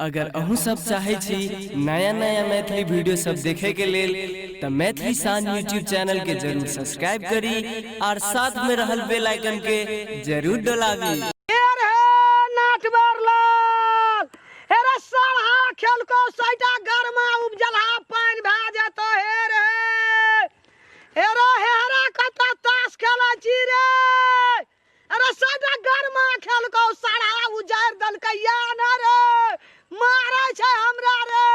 अगर अहू सब चाहे छी नया नया मैथिली वीडियो सब देखे के लेल तो मैथिली शान यूट्यूब चैनल के जरूर सब्सक्राइब करी और साथ में रहल बेल आइकन के जरूर दबावी। खेल को सैटा गरमा उपजला पानी भा जतो हे रे हेरो हेरा कता तास खेला छी रे अरे सैटा गरमा खेल को सारा उजार दल कया न रे मारे छै हमरा रे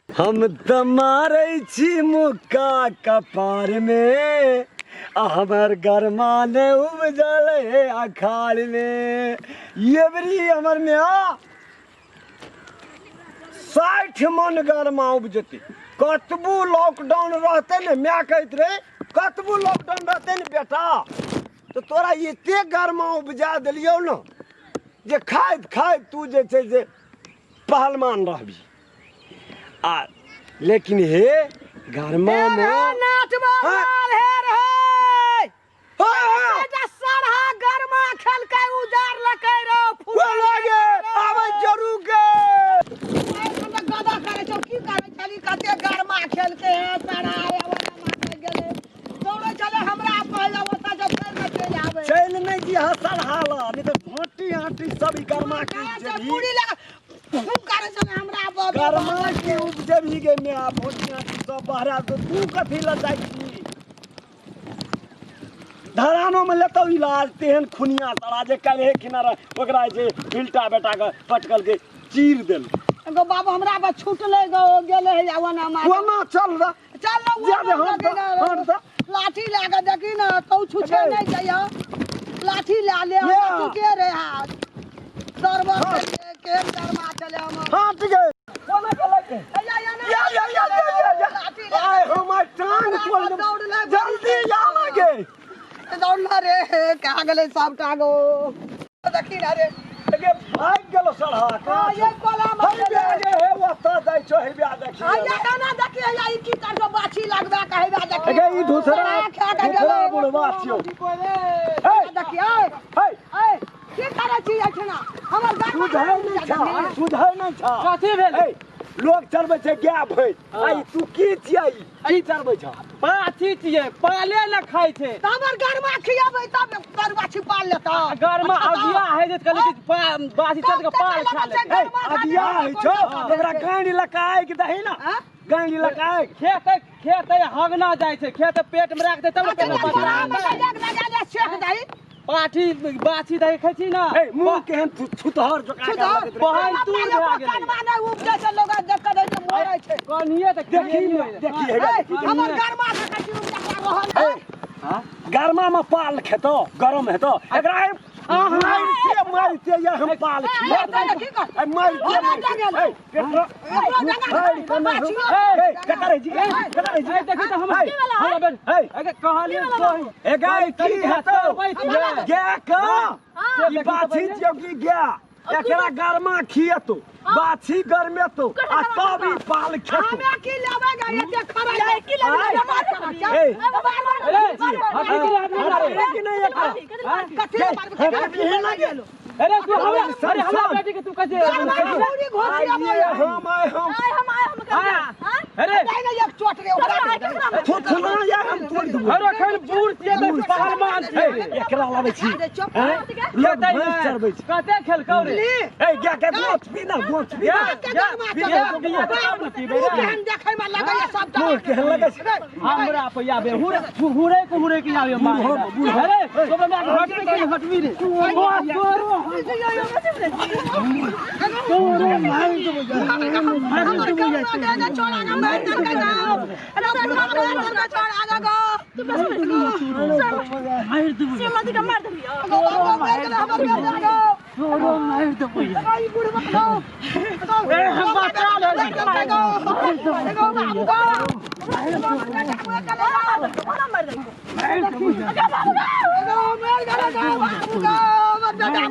हम त मारे छी मुक्का कपार में हमर गरमा ने उपजल है अखाड़ में ये बरी हमर में 60 मन गरमा उपजते कतबू लॉकडाउन रहते न मैं कहत रहे कतबू लॉकडाउन रहते न बेटा तो तोरा एते गरमा उपजा दिलियो न जे खाइत खाइत तू जे छै जे पहलवान रहबी आ लेकिन हे गरमा में नाच मार हे रे बेटा सारा गरमा खेल के उजार लकै रो फूल लागे आवे जरूर के गदा करे छौ की करे चली कते गरमा खेल के है सारा आवे मार गेले दौड़े चले हमरा पहले ओता जब फेर में चल आवे चल नहीं जी हसल हाला नहीं तो घोटी हाटी सब गरमा के पूरी लगा खूब करे छले हमरा गरमा के उपजबी गे में आ घोटी हाटी सब बहरा तो तू कथि ल जाई छी धरानो में लेतो इलाज तेहन खुनिया तड़ा जे काले किनारा ओकरा जे फिल्टा बेटा के पटकल के चीर देल गो बाबू हमरा बा छूटले गो गेले है आवना मार वना चल रे चल हट लाठी लागा देखी ना तू छुछे नहीं जाइयो लाठी ला ले तू के रे हाथ दरबा के दरमा चले हम हट गए वना चल के या आय हमर टांग खोल जल्दी आ लगे दौड़ना रे कहा गले सब टागो देखी ना रे लगे भाग गेलो सड़हा का ये कोला मार हे हे वस्ता जाय छो हे ब्या देखी या ना देखी या ई की कर बाछी लगबा कहे बा देखी लगे ई दूसरा बुढ़वा छियो हे देखी ए की करे छी अखना हमर गाछ सुधार नहीं छा कथि भेल लोग चढ़बे छै गाय भैंस आई तू की छियै की चढ़बे छ पाछी छिए पाले न खाइ छै हमर गरमा खियाबै तब गरमा छिपाल लेता गरमा अगिया है जे कहले कि बासी चढ़ के पाल खा ले अगिया है छो ओकरा गांडी लकाय के दही ना गांडी लकाय खेत हगना जाय छै खेत पेट में राख दे तब पाठी बाछी दही खाइ छी ना मुंह केहन छुतहर जोका बहन तू भए गेल कनवा नै उपजे छै लोग देख के दे मरै छै कनिए त देखी हमर गरमा देखै छी उपजा रहल हां गरमा में पाल खेतो गरम हेतो एकरा मारते या हम पाल खिया मारते कतरे जी देखि त हम कहलिए ए गाय की हेतो गाय का ई बाछी जो की गाय एकरा गरमा खियतो बाछी गरमेतो आ तब ई पाल खेतो हमें की लेबे गाय एते खरा जाय की लेबे अरे तू हमरा बेटी के तू कजे हम अरे एक चोट रे थुथुना या हम तोड़ दू अरे खन बूढ़ छिए त पहलवान छै एकरा लाबै छी लोग भैंस चरबै छी कते खेल कौरे ए क्या के गोच पीना केहन देखै में लगै सब मोर केहन लगै छै हमरा पैया बे हुरे के आवे मार अरे तो मैं हटबे के हटबी रे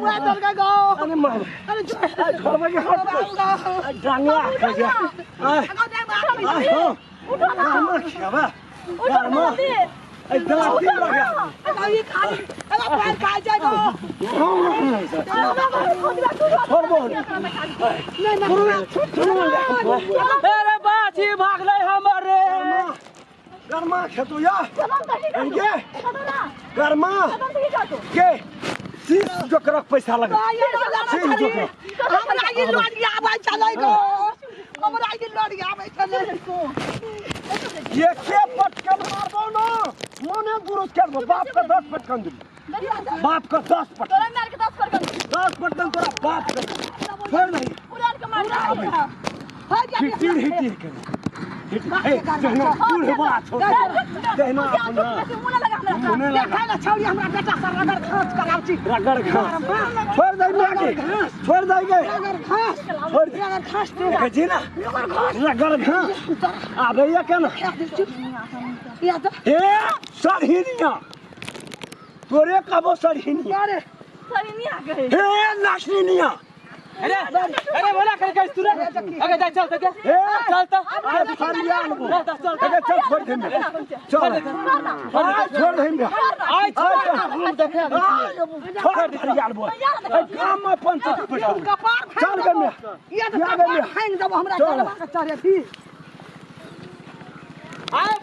मुआ दल के गो अरे मार अरे छोड़ के हट डांगा खा गया आय हो उठो ना गामा खावा उठो ना एकदम दिन हो गया अरे ये खाली अरे पैर खा जाए गो छोड़ बोल अरे बाछी भाग ले हमारे गर्मा खेतो या ये गर्मा के सीस जो करक पैसा लगा सीस जो हमरा ये लड़की आबै चलै गो हमरा ये लड़की आबै चलै ये के पटकन मारबो ना मोने गुरु करबो बाप का 10 पटकन दे बाप का 10 पटकन तोरा मार के 10 पटकन 10 पटकन तोरा बाप का छोड़ नहीं उड़ान के मार हां हिटी हिटी कर हे जहना तू हे बात छोड़ जहना अपना मुना लगा हमरा देखै ना छौरी हमरा बेटा सर रगड़ खांच करावची रगड़ घास छोड़ दे मागे छोड़ दे गे रगड़ खांच छोड़ रगड़ खांच दे जी ना रगड़ घास आबे या केना या तो ए सरहिनिया तोरे कबो सरहिनिया अरे सरिनिया गए हे लक्ष्मीनिया अरे बोला कर के तू अगे जा चल तो ए चल तो आज फरिया लो अगे चल छोड़ दे चल छोड़ दे आज हम देखे छोड़ फरिया लो काम में पंचायत बैठो कपार चल गे में ये तो कपार हैंग जब हमरा चढ़वा के चढ़े थी आए